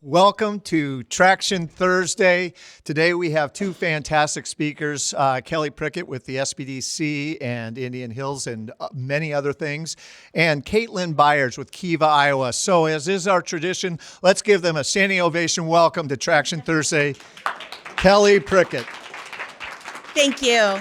Welcome to Traction Thursday. Today we have two fantastic speakers, Kelly Prickett with the SBDC and Indian Hills and many other things, and Kaitlin Byers with Kiva, Iowa. So as is our tradition, let's give them a standing ovation. Welcome to Traction Thursday, Kelly Prickett. Thank you.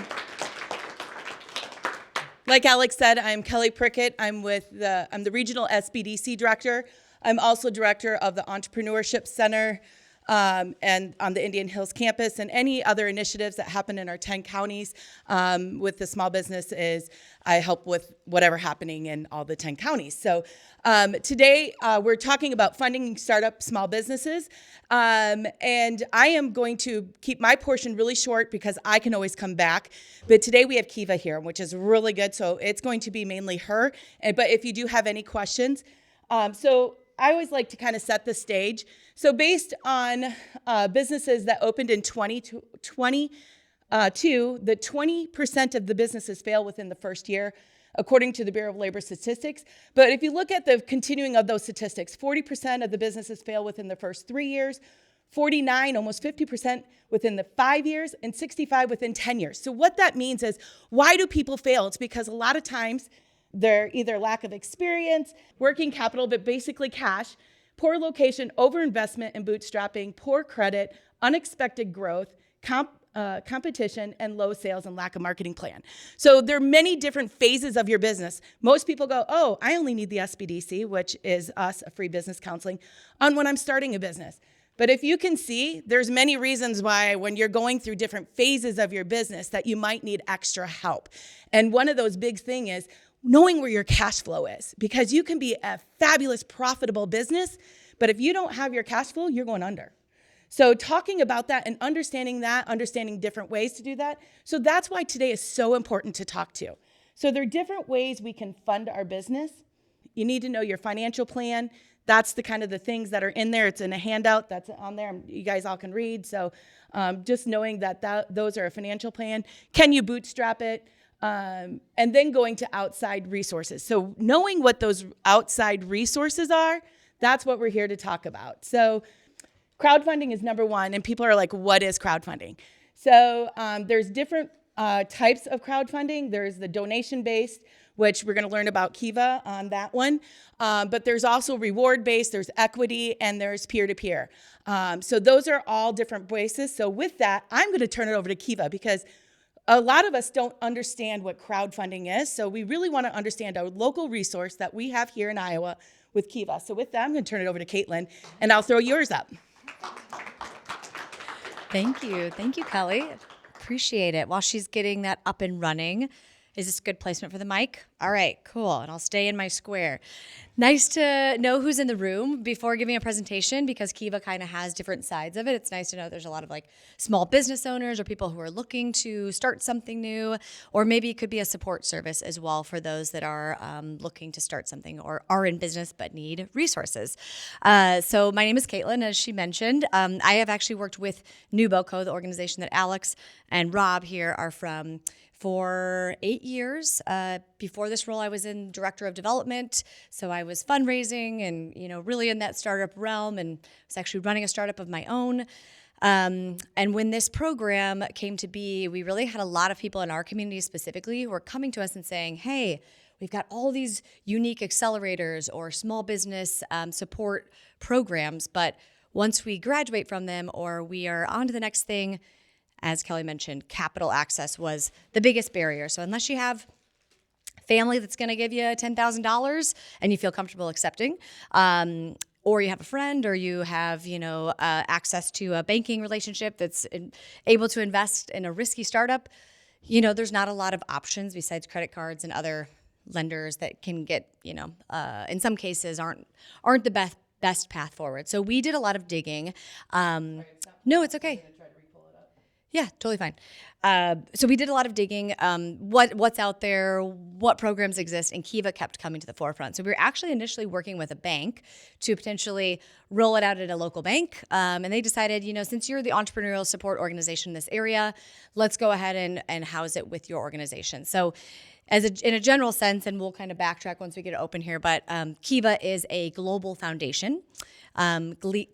Like Alex said, I'm Kelly Prickett. I'm the regional SBDC director. I'm also director of the Entrepreneurship Center and on the Indian Hills campus, and any other initiatives that happen in our 10 counties with the small businesses. I help with whatever happening in all the 10 counties. So today we're talking about funding startup small businesses, and I am going to keep my portion really short because I can always come back. But today we have Kiva here, which is really good, so it's going to be mainly her. But if you do have any questions, so I always like to kind of set the stage. So based on businesses that opened in 2022, the 20% of the businesses fail within the first year, according to the Bureau of Labor Statistics. But if you look at the continuing of those statistics, 40% of the businesses fail within the first 3 years, 49, almost 50% within the 5 years, and 65 within 10 years. So what that means is, why do people fail? It's because a lot of times they're either lack of experience, working capital, but basically cash, poor location, overinvestment and bootstrapping, poor credit, unexpected growth, competition, and low sales and lack of marketing plan. So there are many different phases of your business. Most people go, oh, I only need the SBDC, which is us, a free business counseling, on when I'm starting a business. But if you can see, there's many reasons why when you're going through different phases of your business that you might need extra help. And one of those big things is knowing where your cash flow is, because you can be a fabulous, profitable business, but if you don't have your cash flow, you're going under. So talking about that and understanding different ways to do that. So that's why today is so important to talk to. So there are different ways we can fund our business. You need to know your financial plan. That's the kind of the things that are in there. It's in a handout that's on there. You guys all can read. So just knowing that those are a financial plan. Can you bootstrap it? And then going to outside resources. So knowing what those outside resources are, that's what we're here to talk about. So crowdfunding is number one, and people are like, what is crowdfunding? So there's different types of crowdfunding. There's the donation-based, which we're going to learn about Kiva on that one. But there's also reward-based, there's equity, and there's peer-to-peer. So those are all different bases. So with that, I'm going to turn it over to Kiva because a lot of us don't understand what crowdfunding is, so we really want to understand our local resource that we have here in Iowa with Kiva. So with that, I'm going to turn it over to Kaitlin, and I'll throw yours up. Thank you, Kelly. Appreciate it. While she's getting that up and running, is this a good placement for the mic? All right, cool, and I'll stay in my square. Nice to know who's in the room before giving a presentation because Kiva kind of has different sides of it. It's nice to know there's a lot of like small business owners or people who are looking to start something new, or maybe it could be a support service as well for those that are looking to start something or are in business but need resources. So my name is Kaitlin, as she mentioned. I have actually worked with NewBoCo, the organization that Alex and Rob here are from, for 8 years. Before this role, I was in director of development. So I was fundraising and, really in that startup realm, and was actually running a startup of my own. And when this program came to be, we really had a lot of people in our community specifically who were coming to us and saying, hey, we've got all these unique accelerators or small business support programs, but once we graduate from them or we are on to the next thing, as Kelly mentioned, capital access was the biggest barrier. So unless you have family that's going to give you $10,000 and you feel comfortable accepting, or you have a friend, or you have, access to a banking relationship that's able to invest in a risky startup, there's not a lot of options besides credit cards and other lenders that can get, in some cases aren't the best path forward. So we did a lot of digging. No, it's okay. Yeah, totally fine. So we did a lot of digging, what's out there, what programs exist, and Kiva kept coming to the forefront. So we were actually initially working with a bank to potentially roll it out at a local bank. And they decided, since you're the entrepreneurial support organization in this area, let's go ahead and house it with your organization. So in a general sense, and we'll kind of backtrack once we get it open here, but Kiva is a global foundation.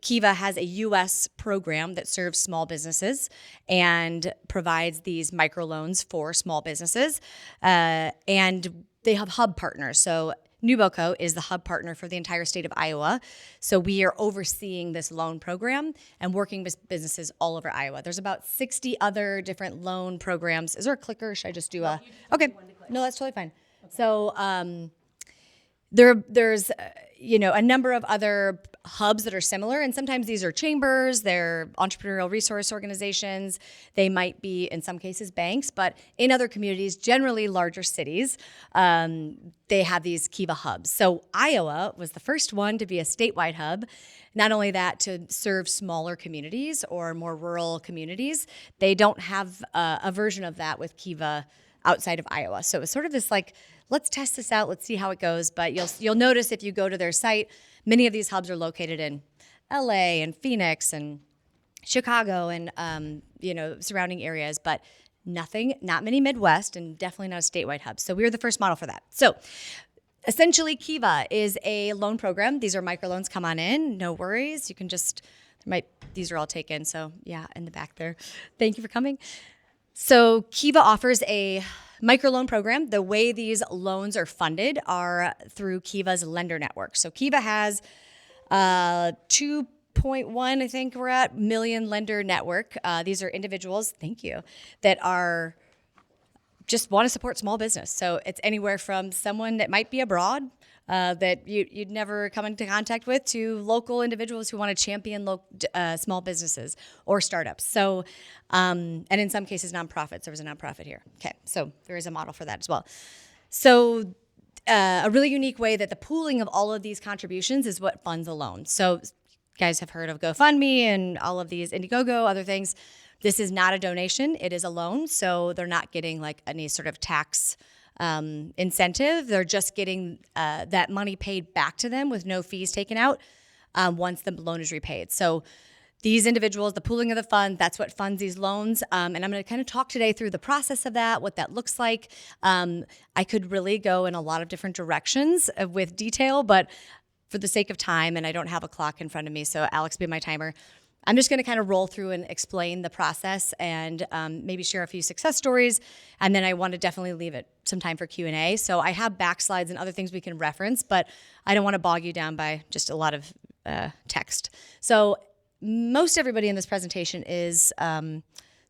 Kiva has a U.S. program that serves small businesses and provides these microloans for small businesses. And they have hub partners. So NewBoCo is the hub partner for the entire state of Iowa. So we are overseeing this loan program and working with businesses all over Iowa. There's about 60 other different loan programs. Is there a clicker? Or should I just do a? Okay. No, that's totally fine. Okay. So there's a number of other hubs that are similar, and sometimes these are chambers, they're entrepreneurial resource organizations, they might be in some cases banks, but in other communities, generally larger cities, they have these Kiva hubs. So Iowa was the first one to be a statewide hub. Not only that, to serve smaller communities or more rural communities, they don't have a version of that with Kiva outside of Iowa. So it was sort of this like, let's test this out, let's see how it goes. But you'll notice if you go to their site, many of these hubs are located in LA and Phoenix and Chicago and surrounding areas, but not many Midwest, and definitely not a statewide hub. So we were the first model for that. So essentially, Kiva is a loan program. These are microloans. Come on in, no worries. You can these are all taken. So yeah, in the back there. Thank you for coming. So Kiva offers a microloan program. The way these loans are funded are through Kiva's lender network. So Kiva has 2.1, I think we're at, million lender network. These are individuals, thank you, that are just want to support small business. So it's anywhere from someone that might be abroad that you'd never come into contact with to local individuals who want to champion small businesses or startups. So, and in some cases, nonprofits. There was a nonprofit here. Okay, so there is a model for that as well. So a really unique way that the pooling of all of these contributions is what funds a loan. So you guys have heard of GoFundMe and all of these, Indiegogo, other things. This is not a donation. It is a loan. So they're not getting like any sort of tax incentive. They're just getting that money paid back to them with no fees taken out once the loan is repaid. So these individuals, the pooling of the fund, that's what funds these loans. And I'm going to kind of talk today through the process of that, what that looks like. I could really go in a lot of different directions with detail, but for the sake of time, and I don't have a clock in front of me, so Alex, be my timer. I'm just going to kind of roll through and explain the process and maybe share a few success stories. And then I want to definitely leave it some time for Q&A. So I have backslides and other things we can reference, but I don't want to bog you down by just a lot of text. So most everybody in this presentation is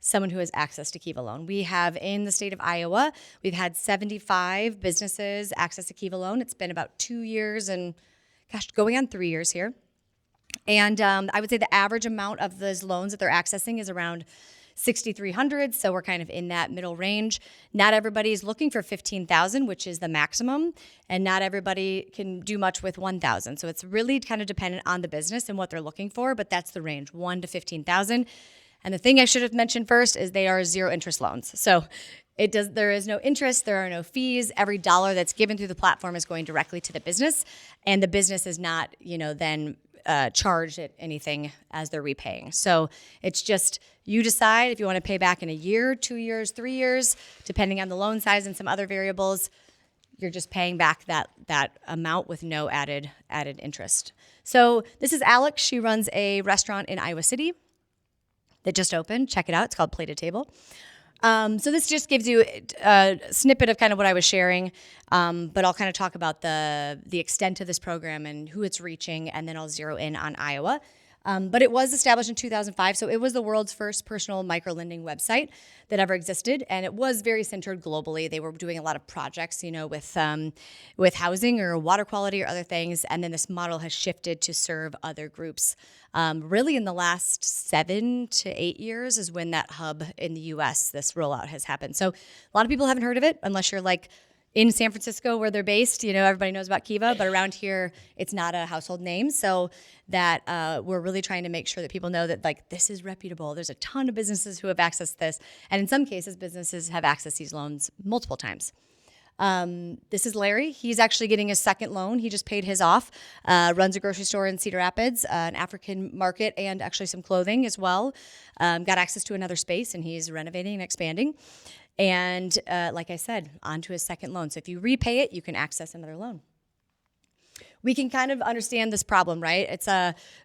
someone who has access to Kiva Loan. We have in the state of Iowa, we've had 75 businesses access to Kiva Loan. It's been about 2 years and going on 3 years here. And I would say the average amount of those loans that they're accessing is around $6,300. So we're kind of in that middle range. Not everybody is looking for $15,000, which is the maximum. And not everybody can do much with $1,000. So it's really kind of dependent on the business and what they're looking for. But that's the range, $1,000 to $15,000. And the thing I should have mentioned first is they are zero interest loans. So there is no interest, there are no fees. Every dollar that's given through the platform is going directly to the business. And the business is not, then charged at anything as they're repaying. So it's just you decide if you want to pay back in a year, 2 years, 3 years, depending on the loan size and some other variables. You're just paying back that amount with no added interest. So this is Alex. She runs a restaurant in Iowa City that just opened. Check it out. It's called Plated Table. So this just gives you a snippet of kind of what I was sharing, but I'll kind of talk about the extent of this program and who it's reaching, and then I'll zero in on Iowa. But it was established in 2005, so it was the world's first personal microlending website that ever existed, and it was very centered globally. They were doing a lot of projects, with housing or water quality or other things, and then this model has shifted to serve other groups. Really in the last 7 to 8 years is when that hub in the U.S., this rollout has happened. So a lot of people haven't heard of it unless you're like in San Francisco where they're based. Everybody knows about Kiva, but around here it's not a household name. So that we're really trying to make sure that people know that this is reputable. There's a ton of businesses who have accessed this. And in some cases, businesses have accessed these loans multiple times. This is Larry. He's actually getting his second loan. He just paid his off. Runs a grocery store in Cedar Rapids, an African market, and actually some clothing as well. Got access to another space, and he's renovating and expanding. And like I said, on to his second loan. So if you repay it, you can access another loan. We can kind of understand this problem, right?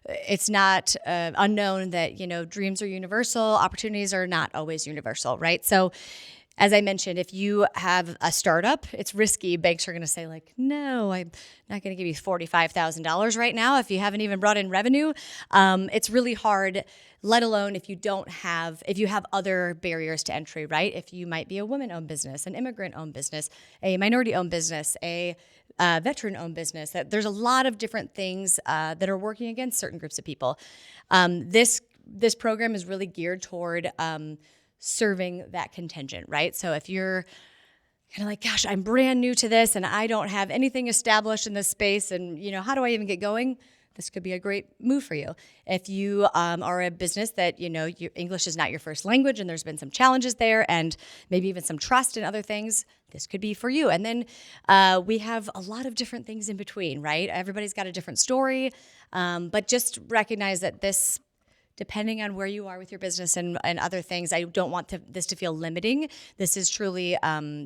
It's not unknown that, dreams are universal, opportunities are not always universal, right? So as I mentioned, if you have a startup, it's risky. Banks are going to say like, no, I'm not going to give you $45,000 right now if you haven't even brought in revenue. It's really hard, let alone if you have other barriers to entry, right? If you might be a women-owned business, an immigrant-owned business, a minority-owned business, a veteran-owned business. There's a lot of different things that are working against certain groups of people. This program is really geared toward serving that contingent, right? So if you're kind of like, gosh, I'm brand new to this and I don't have anything established in this space, and how do I even get going? This could be a great move for you. If you are a business that, your English is not your first language and there's been some challenges there and maybe even some trust and other things, this could be for you. And then we have a lot of different things in between, right? Everybody's got a different story, but just recognize that this, depending on where you are with your business and other things, I don't want this to feel limiting. This is truly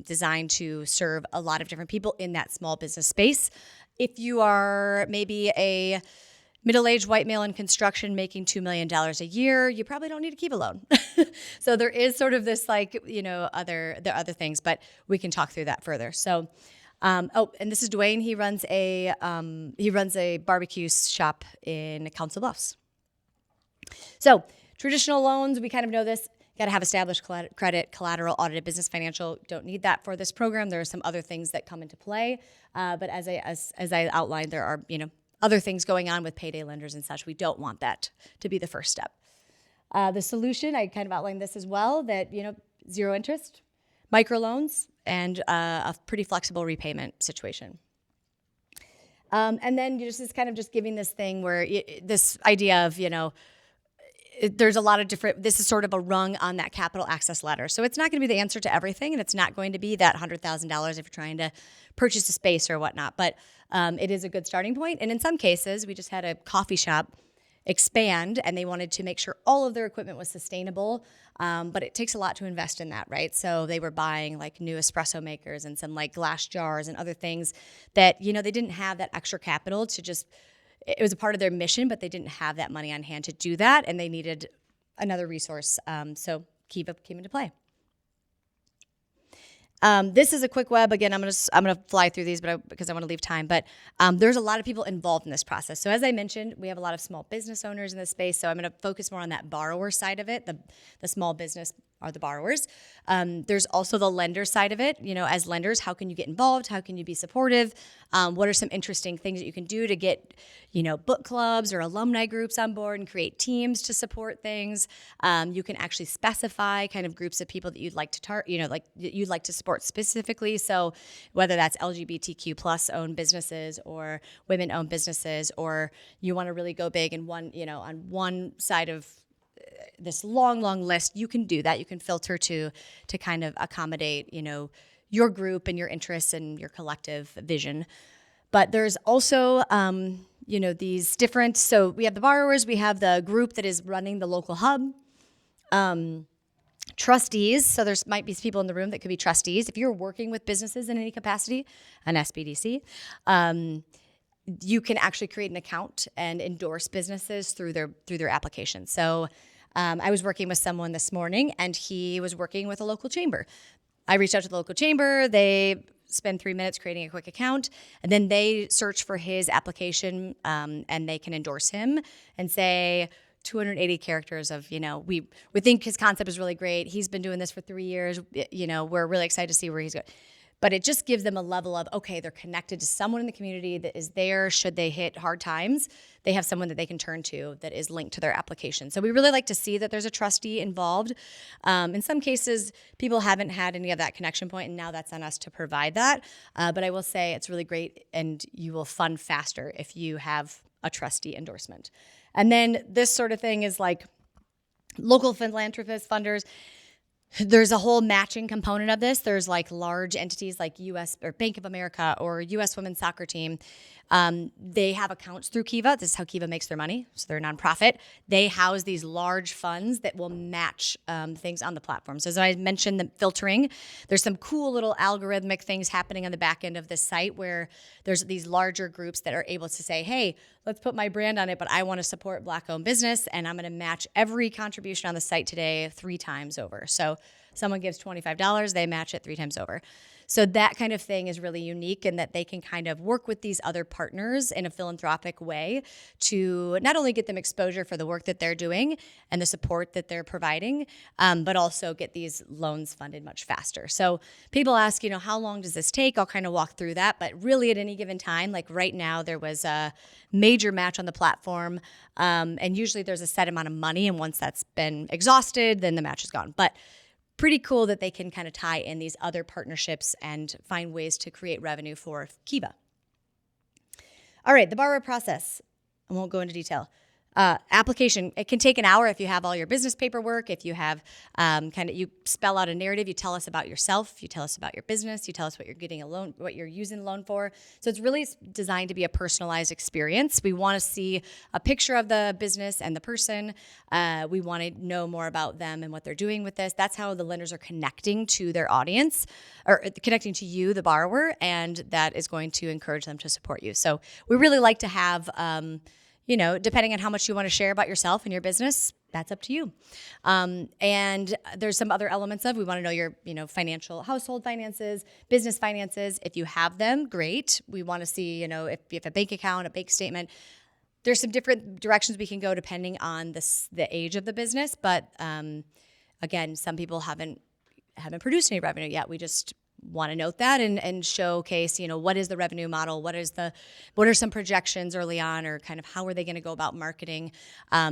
designed to serve a lot of different people in that small business space. If you are maybe a middle-aged white male in construction making $2 million a year, you probably don't need to keep a loan. So there is sort of this other things, but we can talk through that further. So, and this is Dwayne. He runs a barbecue shop in Council Bluffs. So traditional loans, we kind of know this. Got to have established credit, collateral, audited business, financial. Don't need that for this program. There are some other things that come into play. But as I outlined, there are other things going on with payday lenders and such. We don't want that to be the first step. The solution, I kind of outlined this as well. That zero interest, microloans, and a pretty flexible repayment situation. And then this is kind of just giving this thing where this idea of there's a lot of different, this is sort of a rung on that capital access ladder. So it's not going to be the answer to everything, and it's not going to be that $100,000 if you're trying to purchase a space or whatnot, but it is a good starting point. And in some cases, we just had a coffee shop expand, and they wanted to make sure all of their equipment was sustainable, but it takes a lot to invest in that, right? So they were buying like new espresso makers and some like glass jars and other things that, they didn't have that extra capital to just, it was a part of their mission, but they didn't have that money on hand to do that, and they needed another resource. So came into play. This is a quick web. Again, I'm gonna fly through these, because I want to leave time. But there's a lot of people involved in this process. So as I mentioned, we have a lot of small business owners in this space. So I'm going to focus more on that borrower side of it. The small business are the borrowers. There's also the lender side of it. As lenders, how can you get involved? How can you be supportive? What are some interesting things that you can do to get, book clubs or alumni groups on board and create teams to support things? You can actually specify kind of groups of people that you'd like to you'd like to support specifically. So whether that's LGBTQ plus owned businesses or women owned businesses, or you want to really go big in one, on one side of this long list, you can do that. You can filter to kind of accommodate, your group and your interests and your collective vision. But there's also, these different, so we have the borrowers, we have the group that is running the local hub, trustees. So there's might be people in the room that could be trustees. If you're working with businesses in any capacity, an SBDC, you can actually create an account and endorse businesses through their application. So I was working with someone this morning, and he was working with a local chamber. I reached out to the local chamber. They spend 3 minutes creating a quick account, and then they search for his application, and they can endorse him and say 280 characters of, we think his concept is really great. He's been doing this for 3 years. We're really excited to see where he's going. But it just gives them a level of, okay, they're connected to someone in the community that is there should they hit hard times. They have someone that they can turn to that is linked to their application. So we really like to see that there's a trustee involved. In some cases, people haven't had any of that connection point, and now that's on us to provide that. But I will say it's really great, and you will fund faster if you have a trustee endorsement. And then this sort of thing is like local philanthropists, funders. There's a whole matching component of this. There's like large entities like US or Bank of America or US Women's Soccer Team. They have accounts through Kiva. This is how Kiva makes their money. So they're a nonprofit. They house these large funds that will match things on the platform. So as I mentioned, the filtering, there's some cool little algorithmic things happening on the back end of this site where there's these larger groups that are able to say, hey, let's put my brand on it, but I want to support Black-owned business, and I'm going to match every contribution on the site today 3 times over. So someone gives $25, they match it 3 times over. So that kind of thing is really unique in that they can kind of work with these other partners in a philanthropic way to not only get them exposure for the work that they're doing and the support that they're providing, but also get these loans funded much faster. So people ask, how long does this take? I'll kind of walk through that. But really at any given time, like right now, there was a major match on the platform. And usually there's a set amount of money. And once that's been exhausted, then the match is gone. But pretty cool that they can kind of tie in these other partnerships and find ways to create revenue for Kiva. All right, the borrower process. I won't go into detail. Application, it can take an hour if you have all your business paperwork, if you have you spell out a narrative, you tell us about yourself, you tell us about your business, you tell us what you're getting a loan, what you're using the loan for. So it's really designed to be a personalized experience. We want to see a picture of the business and the person. We want to know more about them and what they're doing with this. That's how the lenders are connecting to their audience or connecting to you, the borrower, and that is going to encourage them to support you. So we really like to have depending on how much you want to share about yourself and your business, that's up to you. And there's some other elements we want to know your, financial, household finances, business finances. If you have them, great. We want to see, if you have a bank account, a bank statement. There's some different directions we can go depending on the age of the business. But again, some people haven't produced any revenue yet. We just want to note that and showcase, what is the revenue model? What are some projections early on, or kind of how are they going to go about marketing?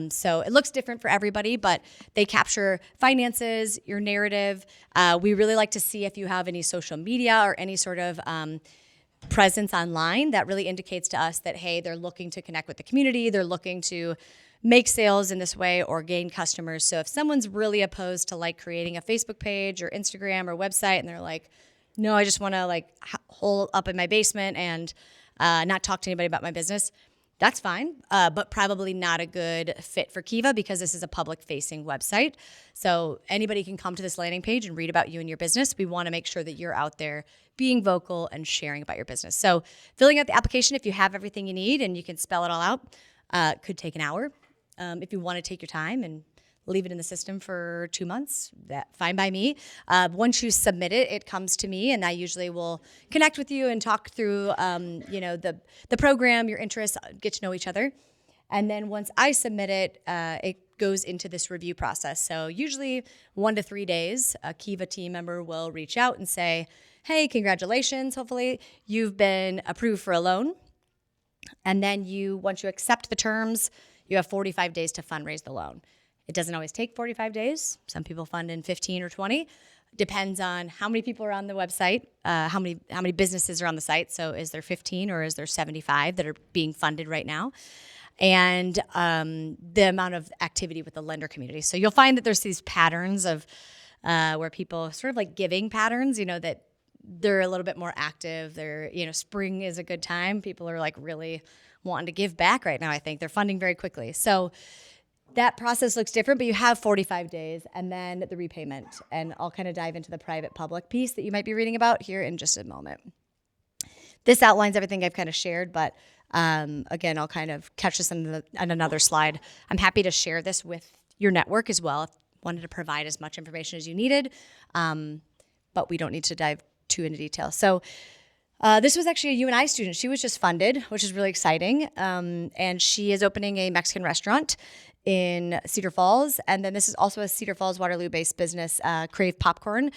So it looks different for everybody, but they capture finances, your narrative. We really like to see if you have any social media or any sort of presence online. That really indicates to us that, hey, they're looking to connect with the community. They're looking to make sales in this way or gain customers. So if someone's really opposed to creating a Facebook page or Instagram or website, and they're like, no, I just want to hole up in my basement and not talk to anybody about my business, that's fine, but probably not a good fit for Kiva because this is a public-facing website. So anybody can come to this landing page and read about you and your business. We want to make sure that you're out there being vocal and sharing about your business. So filling out the application, if you have everything you need and you can spell it all out, could take an hour. If you want to take your time and leave it in the system for 2 months, that's fine by me. Once you submit it, it comes to me, and I usually will connect with you and talk through, the program, your interests, get to know each other. And then once I submit it, it goes into this review process. So usually 1 to 3 days, a Kiva team member will reach out and say, hey, congratulations, hopefully you've been approved for a loan. And then once you accept the terms, you have 45 days to fundraise the loan. It doesn't always take 45 days. Some people fund in 15 or 20. Depends on how many people are on the website, how many businesses are on the site. So is there 15 or is there 75 that are being funded right now? And the amount of activity with the lender community. So you'll find that there's these patterns of where people sort of giving patterns, that they're a little bit more active. They're, spring is a good time. People are really wanting to give back right now. I think they're funding very quickly. So that process looks different, but you have 45 days and then the repayment. And I'll kind of dive into the private public piece that you might be reading about here in just a moment. This outlines everything I've kind of shared, but again, I'll kind of catch this on another slide. I'm happy to share this with your network as well. If you wanted to provide as much information as you needed, but we don't need to dive too into detail. So this was actually a UNI student. She was just funded, which is really exciting. And she is opening a Mexican restaurant in Cedar Falls. And then this is also a Cedar Falls, Waterloo-based business, Crave Popcorn.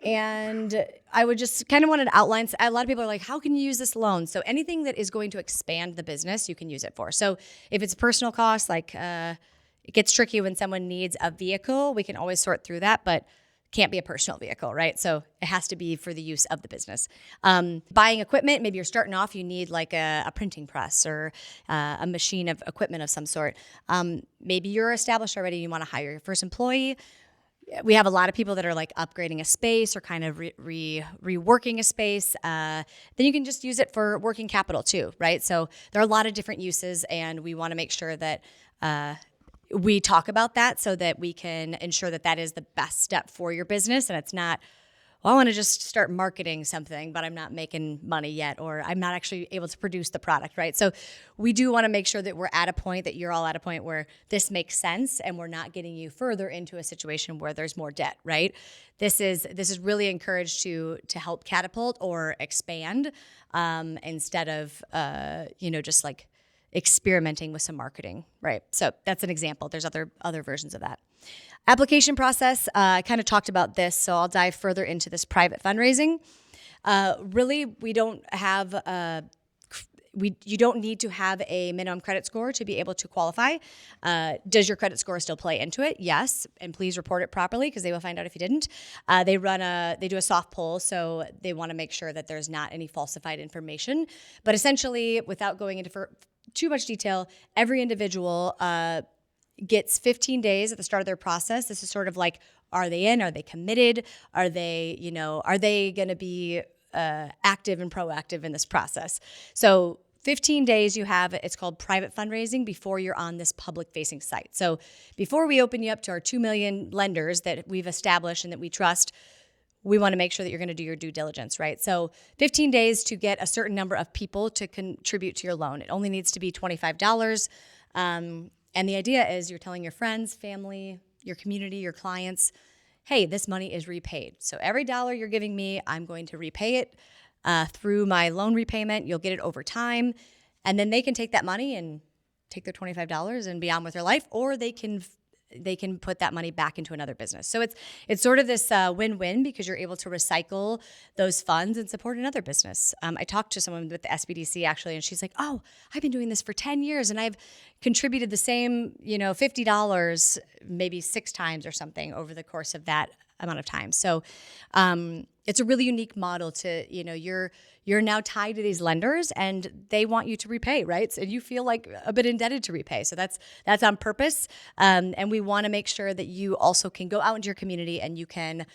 And I would just kind of wanted to outline, a lot of people are like, how can you use this loan? So anything that is going to expand the business, you can use it for. So if it's personal costs, it gets tricky when someone needs a vehicle, we can always sort through that, but can't be a personal vehicle, right? So it has to be for the use of the business. Buying equipment, maybe you're starting off, you need a printing press or a machine of equipment of some sort. Maybe you're established already, you want to hire your first employee. we have a lot of people that are like upgrading a space or kind of reworking a space. Then you can just use it for working capital too, right? So there are a lot of different uses, and we want to make sure that we talk about that so that we can ensure that that is the best step for your business, and it's not, well, I want to just start marketing something, but I'm not making money yet, or I'm not actually able to produce the product, right? So we do want to make sure that we're at a point, that you're all at a point where this makes sense, and we're not getting you further into a situation where there's more debt, right? This is really encouraged to help catapult or expand instead of just like experimenting with some marketing, right? So that's an example. There's other versions of that. Application process, I kind of talked about this, so I'll dive further into this private fundraising. Really, we don't have you don't need to have a minimum credit score to be able to qualify. Does your credit score still play into it? Yes, and please report it properly because they will find out if you didn't. They do a soft pull, so they want to make sure that there's not any falsified information. But essentially, without going into too much detail, every individual gets 15 days at the start of their process. This is sort of like, are they in? Are they committed? Are they going to be active and proactive in this process? So 15 days you have, it's called private fundraising, before you're on this public-facing site. So before we open you up to our 2 million lenders that we've established and that we trust, we want to make sure that you're going to do your due diligence, right? So 15 days to get a certain number of people to contribute to your loan. It only needs to be $25. And the idea is you're telling your friends, family, your community, your clients, hey, this money is repaid. So every dollar you're giving me, I'm going to repay it through my loan repayment. You'll get it over time. And then they can take that money and take their $25 and be on with their life, or they can put that money back into another business. So it's sort of this win-win, because you're able to recycle those funds and support another business. I talked to someone with the SBDC actually, and she's like, "Oh, I've been doing this for 10 years and I've contributed the same, $50 maybe 6 times or something over the course of that amount of time." So it's a really unique model to, you're now tied to these lenders and they want you to repay, right? So you feel like a bit indebted to repay. So that's on purpose. And we want to make sure that you also can go out into your community and you can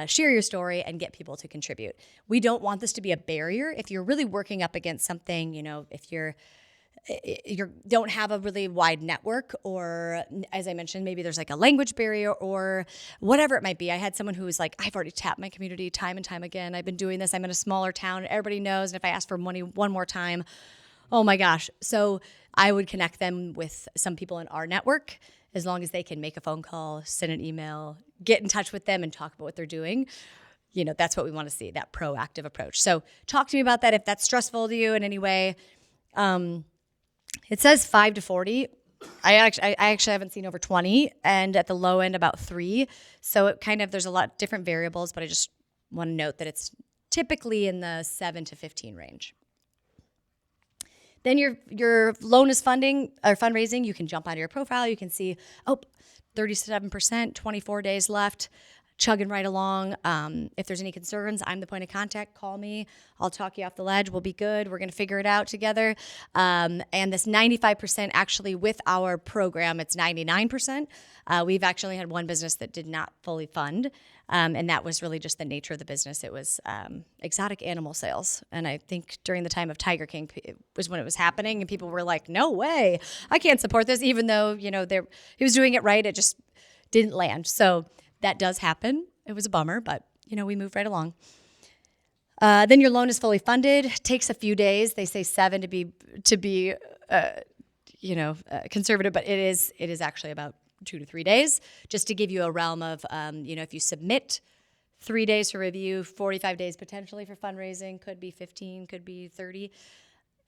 share your story and get people to contribute. We don't want this to be a barrier. If you're really working up against something, if you don't have a really wide network, or as I mentioned, maybe there's like a language barrier or whatever it might be. I had someone who was like, I've already tapped my community time and time again. I've been doing this. I'm in a smaller town. Everybody knows. And if I ask for money one more time, oh my gosh. So I would connect them with some people in our network, as long as they can make a phone call, send an email, get in touch with them and talk about what they're doing. That's what we want to see, that proactive approach. So talk to me about that if that's stressful to you in any way. It says 5 to 40. I actually haven't seen over 20, and at the low end about 3. So there's a lot of different variables, but I just want to note that it's typically in the 7 to 15 range. Then your loan is fundraising. You can jump onto your profile. You can see, 37%, 24 days left, chugging right along. If there's any concerns, I'm the point of contact. Call me. I'll talk you off the ledge. We'll be good. We're going to figure it out together. And this 95%, actually with our program, it's 99%. We've actually had one business that did not fully fund. And that was really just the nature of the business. It was exotic animal sales. And I think during the time of Tiger King, it was when it was happening. And people were like, no way, I can't support this. Even though, he was doing it right. It just didn't land. So that does happen. It was a bummer, but we moved right along. Then your loan is fully funded. Takes a few days. They say 7 to be conservative, but it is actually about 2 to 3 days, just to give you a realm of if you submit 3 days for review, 45 days potentially for fundraising, could be 15, could be 30.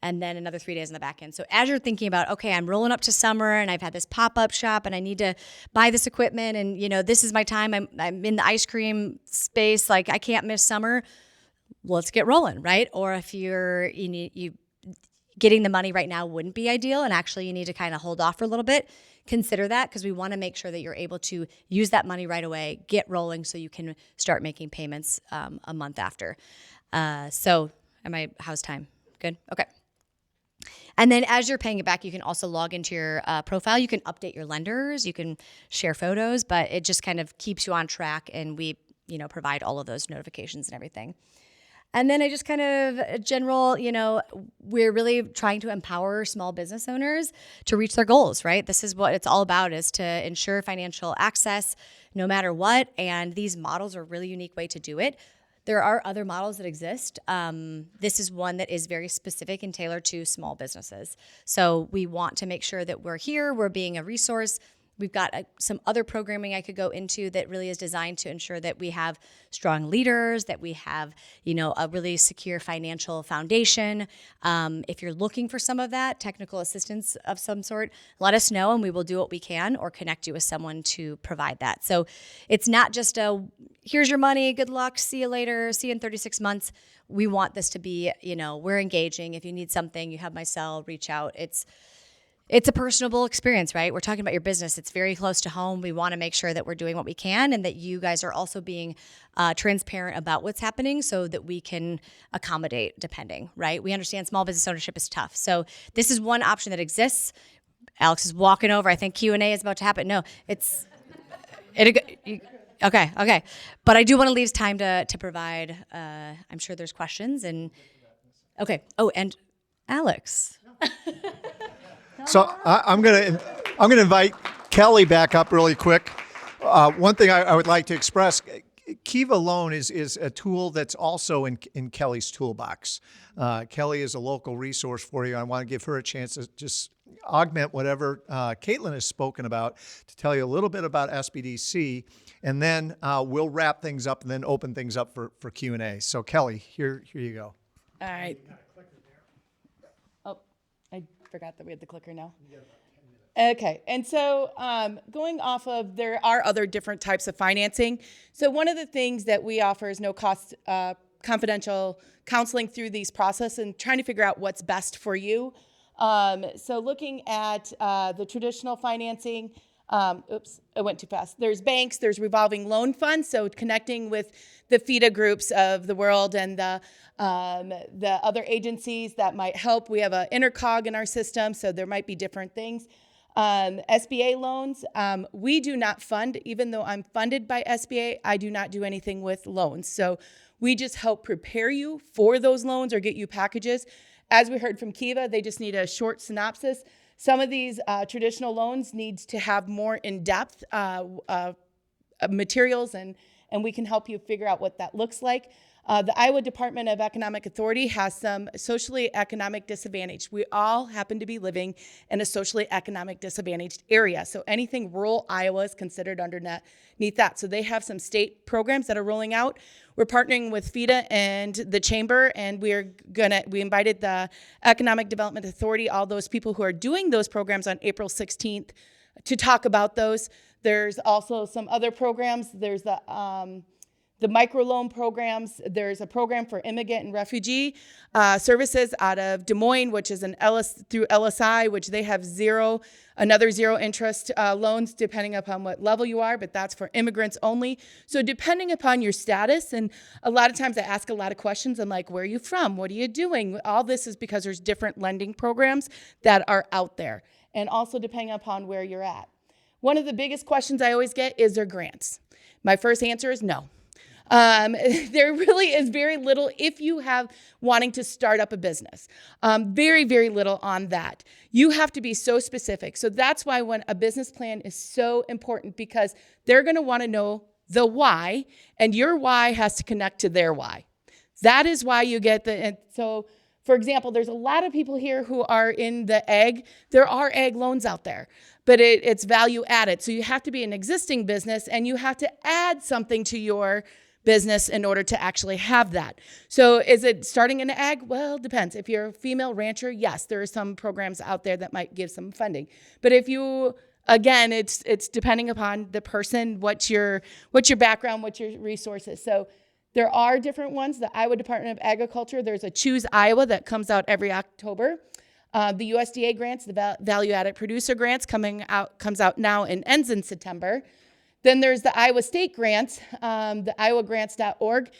And then another 3 days in the back end. So as you're thinking about, okay, I'm rolling up to summer and I've had this pop-up shop and I need to buy this equipment and, this is my time. I'm in the ice cream space. Like, I can't miss summer. Let's get rolling, right? Or if you getting the money right now wouldn't be ideal and actually you need to kind of hold off for a little bit, consider that, because we want to make sure that you're able to use that money right away, get rolling so you can start making payments a month after. How's time? Good? Okay. And then as you're paying it back, you can also log into your profile. You can update your lenders. You can share photos, but it just kind of keeps you on track. And we, provide all of those notifications and everything. And then I just kind of general, we're really trying to empower small business owners to reach their goals, right? This is what it's all about, is to ensure financial access no matter what. And these models are a really unique way to do it. There are other models that exist. This is one that is very specific and tailored to small businesses. So we want to make sure that we're being a resource. We've got some other programming I could go into that really is designed to ensure that we have strong leaders, that we have, a really secure financial foundation. If you're looking for some of that, technical assistance of some sort, let us know and we will do what we can or connect you with someone to provide that. So it's not just here's your money, good luck, see you later, see you in 36 months. We want this to be, we're engaging. If you need something, you have my cell, reach out. It's a personable experience, right? We're talking about your business. It's very close to home. We want to make sure that we're doing what we can and that you guys are also being transparent about what's happening so that we can accommodate depending, right? We understand small business ownership is tough. So this is one option that exists. Alex is walking over. I think Q&A is about to happen. No, okay. But I do want to leave time to provide, I'm sure there's questions okay. Oh, and Alex. So I'm gonna invite Kelly back up really quick. One thing I would like to express: Kiva Loan is a tool that's also in Kelly's toolbox. Kelly is a local resource for you. I want to give her a chance to just augment whatever Kaitlin has spoken about to tell you a little bit about SBDC, and then we'll wrap things up and then open things up for Q&A. So Kelly, here you go. All right. Oh, I forgot that we had the clicker now. Okay, and so going off of, there are other different types of financing. So one of the things that we offer is no cost confidential counseling through these processes and trying to figure out what's best for you. So looking at the traditional financing, oops, I went too fast. There's banks, there's revolving loan funds, so connecting with the FIDA groups of the world and the other agencies that might help. We have an intercog in our system, so there might be different things. SBA loans, we do not fund, even though I'm funded by SBA, I do not do anything with loans. So we just help prepare you for those loans or get you packages. As we heard from Kiva, they just need a short synopsis. Some of these traditional loans needs to have more in-depth materials, and we can help you figure out what that looks like. The Iowa Department of Economic Authority has some socially economic disadvantage. We all happen to be living in a socially economic disadvantaged area. So anything rural Iowa is considered underneath that. So they have some state programs that are rolling out. We're partnering with FIDA and the Chamber, and we invited the Economic Development Authority, all those people who are doing those programs on April 16th to talk about those. There's also some other programs. There's the microloan programs. There's a program for immigrant and refugee services out of Des Moines, which is through LSI, which they have another zero interest loans depending upon what level you are, but that's for immigrants only. So depending upon your status, and a lot of times I ask a lot of questions. I'm like, where are you from? What are you doing? All this is because there's different lending programs that are out there, and also depending upon where you're at. One of the biggest questions I always get is there grants? My first answer is no. There really is very little if you have wanting to start up a business. Very, very little on that. You have to be so specific. So that's why when a business plan is so important, because they're going to want to know the why, and your why has to connect to their why. That is why you get so for example, there's a lot of people here who are in the ag. There are ag loans out there, but it's value added. So you have to be an existing business and you have to add something to your business in order to actually have that. So is it starting in ag? Well, it depends. If you're a female rancher, yes, there are some programs out there that might give some funding. But if you, again, it's depending upon the person, what's your background, what's your resources. So there are different ones. The Iowa Department of Agriculture, there's a Choose Iowa that comes out every October. The USDA grants, the Value Added Producer grants comes out now and ends in September. Then there's the Iowa State grants, the iowagrants.org.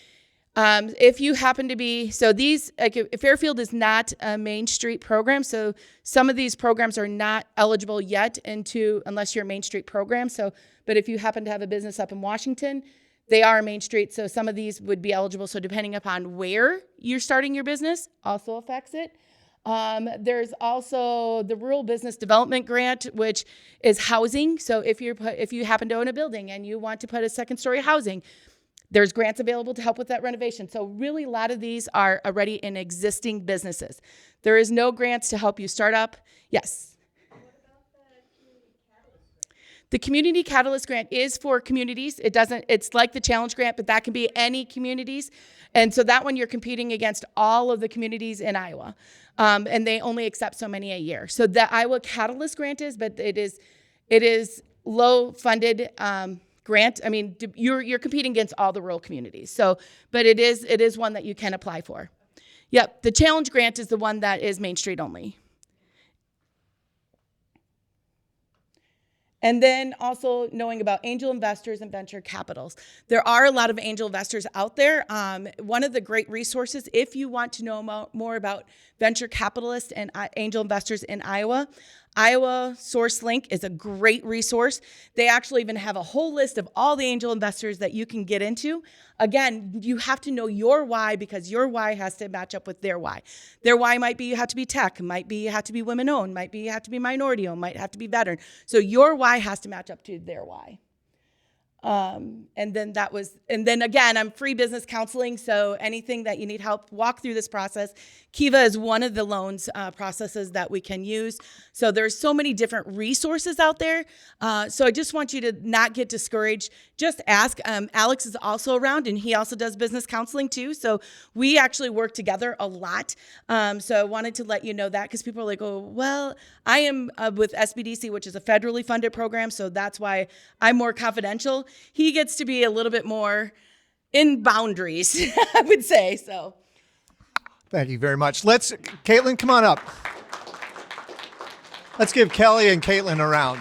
If you happen to be, so these, like Fairfield is not a Main Street program, so some of these programs are not eligible yet unless you're a Main Street program. So, but if you happen to have a business up in Washington, they are Main Street, so some of these would be eligible. So depending upon where you're starting your business also affects it. There's also the Rural Business Development Grant, which is housing. So if you happen to own a building and you want to put a second-story housing, there's grants available to help with that renovation. So really a lot of these are already in existing businesses. There is no grants to help you start up. Yes. What about the Community Catalyst Grant is for communities. It's like the Challenge Grant, but that can be any communities. And so that one you're competing against all of the communities in Iowa. And they only accept so many a year. So the Iowa Catalyst Grant but it is low funded, grant. I mean, you're competing against all the rural communities. So, but it is one that you can apply for. Yep, the Challenge Grant is the one that is Main Street only. And then also knowing about angel investors and venture capitals. There are a lot of angel investors out there. One of the great resources, if you want to know more about venture capitalists and angel investors in Iowa, Iowa Source Link is a great resource. They actually even have a whole list of all the angel investors that you can get into. Again, you have to know your why because your why has to match up with their why. Their why might be you have to be tech, might be you have to be women-owned, might be you have to be minority-owned, might have to be veteran. So your why has to match up to their why. And then again, I'm free business counseling. So anything that you need help, walk through this process. Kiva is one of the loans processes that we can use. So there's so many different resources out there. So I just want you to not get discouraged. Just ask. Alex is also around and he also does business counseling too. So we actually work together a lot. So I wanted to let you know that because people are like, oh, well, I am with SBDC, which is a federally funded program. So that's why I'm more confidential. He gets to be a little bit more in boundaries, I would say. So, thank you very much. Kaitlin, come on up. Let's give Kelly and Kaitlin a round.